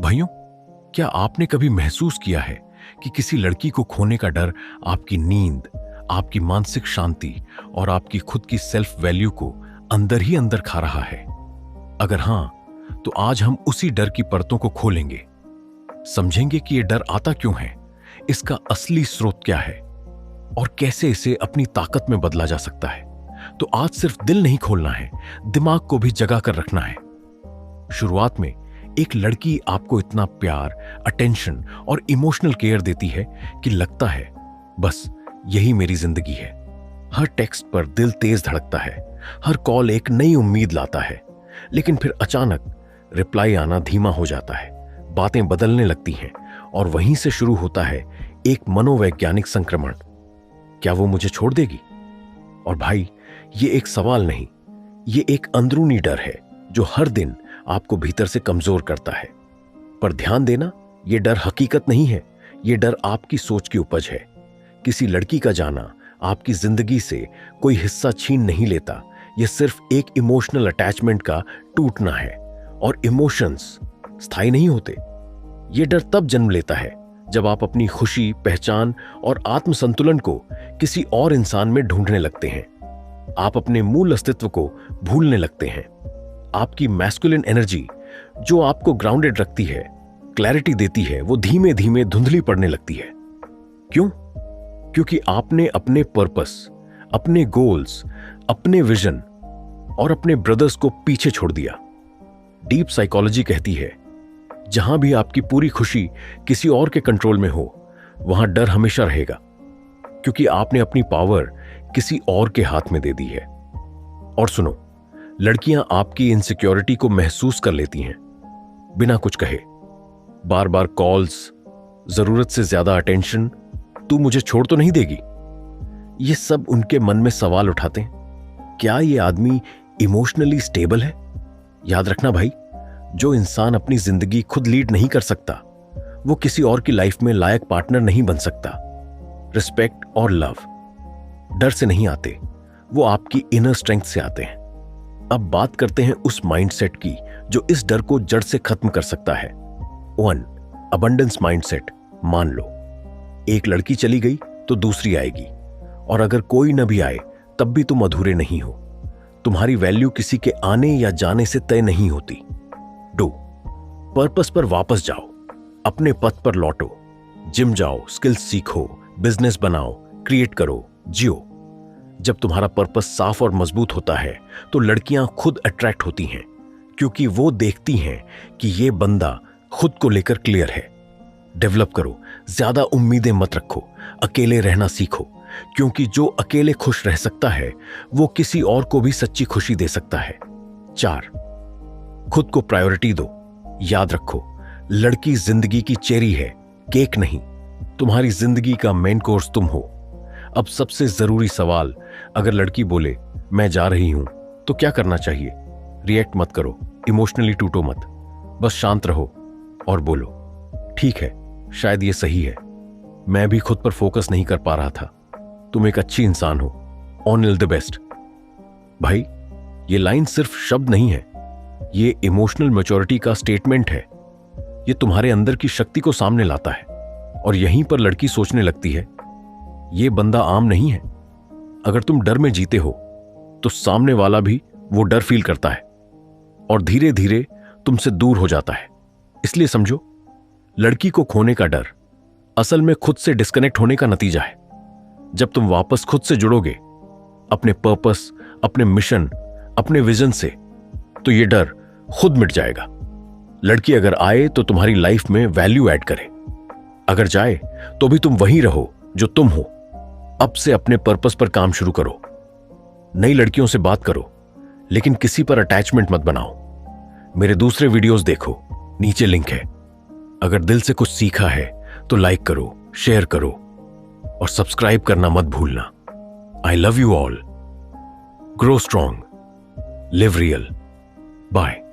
भाइयों, क्या आपने कभी महसूस किया है कि किसी लड़की को खोने का डर आपकी नींद, आपकी मानसिक शांति और आपकी खुद की सेल्फ वैल्यू को अंदर ही अंदर खा रहा है? अगर हां, तो आज हम उसी डर की परतों को खोलेंगे, समझेंगे कि यह डर आता क्यों है, इसका असली स्रोत क्या है और कैसे इसे अपनी ताकत में बदला जा सकता है। तो आज सिर्फ दिल नहीं खोलना है, दिमाग को भी जगा कर रखना है। शुरुआत में एक लड़की आपको इतना प्यार, अटेंशन और इमोशनल केयर देती है कि लगता है बस यही मेरी जिंदगी है। हर टेक्स्ट पर दिल तेज धड़कता है, हर कॉल एक नई उम्मीद लाता है। लेकिन फिर अचानक रिप्लाई आना धीमा हो जाता है, बातें बदलने लगती हैं और वहीं से शुरू होता है एक मनोवैज्ञानिक संक्रमण। क्या वो मुझे छोड़ देगी? और भाई, ये एक सवाल नहीं, ये एक अंदरूनी डर है जो हर दिन आपको भीतर से कमजोर करता है। पर ध्यान देना, यह डर हकीकत नहीं है, यह डर आपकी सोच की उपज है। किसी लड़की का जाना आपकी जिंदगी से कोई हिस्सा छीन नहीं लेता, यह सिर्फ एक इमोशनल अटैचमेंट का टूटना है। और इमोशंस स्थायी नहीं होते। यह डर तब जन्म लेता है जब आप अपनी खुशी, पहचान और आत्मसंतुलन को किसी और इंसान में ढूंढने लगते हैं। आप अपने मूल अस्तित्व को भूलने लगते हैं। आपकी मैस्कुलिन एनर्जी जो आपको ग्राउंडेड रखती है, क्लैरिटी देती है, वो धीमे धीमे धुंधली पड़ने लगती है। क्यों? क्योंकि आपने अपने पर्पस, अपने गोल्स, अपने विजन और अपने ब्रदर्स को पीछे छोड़ दिया। डीप साइकोलॉजी कहती है, जहां भी आपकी पूरी खुशी किसी और के कंट्रोल में हो, वहां डर हमेशा रहेगा, क्योंकि आपने अपनी पावर किसी और के हाथ में दे दी है। और सुनो, लड़कियां आपकी इनसिक्योरिटी को महसूस कर लेती हैं बिना कुछ कहे। बार बार कॉल्स, जरूरत से ज्यादा अटेंशन, तू मुझे छोड़ तो नहीं देगी? ये सब उनके मन में सवाल उठाते हैं, क्या ये आदमी इमोशनली स्टेबल है? याद रखना भाई, जो इंसान अपनी जिंदगी खुद लीड नहीं कर सकता, वो किसी और की लाइफ में लायक पार्टनर नहीं बन सकता। रिस्पेक्ट और लव डर से नहीं आते, वो आपकी इनर स्ट्रेंथ से आते हैं। अब बात करते हैं उस माइंडसेट की जो इस डर को जड़ से खत्म कर सकता है। 1. Abundance mindset. मान लो एक लड़की चली गई तो दूसरी आएगी, और अगर कोई न भी आए तब भी तुम अधूरे नहीं हो। तुम्हारी वैल्यू किसी के आने या जाने से तय नहीं होती। 2. पर्पस पर वापस जाओ, अपने पथ पर लौटो, जिम जाओ, स्किल्स सीखो, बिजनेस बनाओ, क्रिएट करो, जियो। जब तुम्हारा पर्पस साफ और मजबूत होता है तो लड़कियां खुद अट्रैक्ट होती हैं, क्योंकि वो देखती हैं कि ये बंदा खुद को लेकर क्लियर है। डेवलप करो, ज्यादा उम्मीदें मत रखो, अकेले रहना सीखो, क्योंकि जो अकेले खुश रह सकता है वो किसी और को भी सच्ची खुशी दे सकता है। 4. खुद को प्रायोरिटी दो। याद रखो, लड़की जिंदगी की चेरी है, केक नहीं। तुम्हारी जिंदगी का मेन कोर्स तुम हो। अब सबसे जरूरी सवाल, अगर लड़की बोले मैं जा रही हूं तो क्या करना चाहिए? रिएक्ट मत करो, इमोशनली टूटो मत, बस शांत रहो और बोलो, ठीक है, शायद ये सही है, मैं भी खुद पर फोकस नहीं कर पा रहा था, तुम एक अच्छी इंसान हो, ऑल द बेस्ट। भाई, ये लाइन सिर्फ शब्द नहीं है, ये इमोशनल मैच्योरिटी का स्टेटमेंट है। ये तुम्हारे अंदर की शक्ति को सामने लाता है, और यहीं पर लड़की सोचने लगती है, ये बंदा आम नहीं है। अगर तुम डर में जीते हो तो सामने वाला भी वो डर फील करता है और धीरे धीरे तुमसे दूर हो जाता है। इसलिए समझो, लड़की को खोने का डर असल में खुद से डिस्कनेक्ट होने का नतीजा है। जब तुम वापस खुद से जुड़ोगे, अपने पर्पस, अपने मिशन, अपने विजन से, तो ये डर खुद मिट जाएगा। लड़की अगर आए तो तुम्हारी लाइफ में वैल्यू ऐड करे, अगर जाए तो भी तुम वही रहो जो तुम हो। अब से अपने पर्पस पर काम शुरू करो। नई लड़कियों से बात करो, लेकिन किसी पर अटैचमेंट मत बनाओ। मेरे दूसरे वीडियोस देखो, नीचे लिंक है। अगर दिल से कुछ सीखा है तो लाइक करो, शेयर करो और सब्सक्राइब करना मत भूलना। I love you all. Grow strong, live real. Bye.